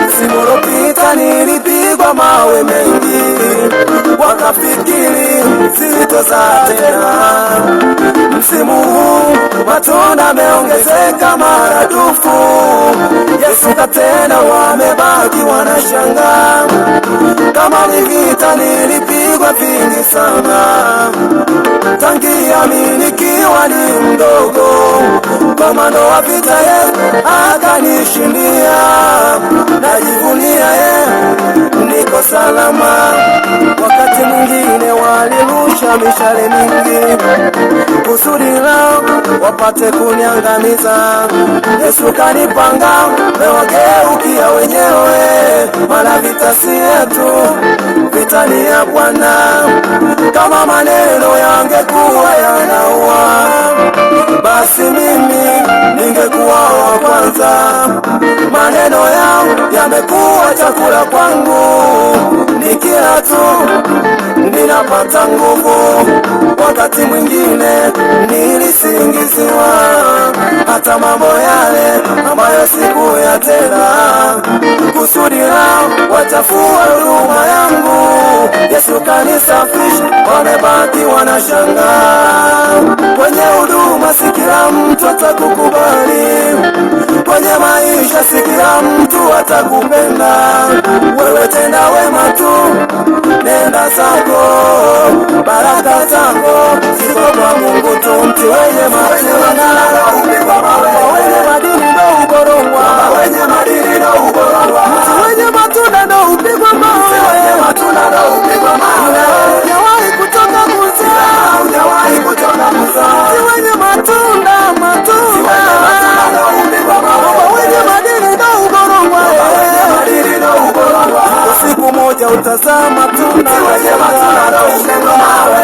Msimu uliopita nilipigwa mawe mengi, wakafikiri sitozaa tena. Msimu huu matunda yameongezeka maradufu, Yesu katenda, wamebaki wanashangaa. Kama ni vita nilipigwa vingi sana, tangia nikiwa ni mdogo. Komando wa vita Yesu akanishindia, najivunia niko salama. Wakati mwingine walirusha mishale mingi, kusudi lao wapate kuniangamiza. Yesu kanipanga, mewageukia wenyewe, maana vita si yetu, vita ni ya Bwana. Kama maneno yangekuwa yanaua, basi mimi ningekuwa wa kwanza. Maneno yao yamekuwa chakula kwangu, nikila tu ninapata nguvu. Wakati mwingine nilisingiziwa hata mambo yale ambayo sikuyatenda, kusudi lao wachafua huruma yangu. Yesu kanisafisha, wamebaki wanashangaa. Kwenye huduma si kila mtu atakukubali, kwenye maisha si kila mtu atakupenda. Wewe tenda wema tu, nenda zako, baraka zako ziko kwa Mungu tu. Mti wenye madini ndo uborongwa, wenye madini ndo uborongwa. Mti wenye matunda ndo upigwa mawe, wenye matunda ndo upigwa mawe. Hujawahi kutoka kuzaa, hujawahi kutoka kuzaa. Mti wenye matunda ndo upigwa mawe, wenye madini ndo uborongwa, wenye madini ndo uborongwa. Siku moja utazaa matunda, wenye matunda ndo upigwa mawe.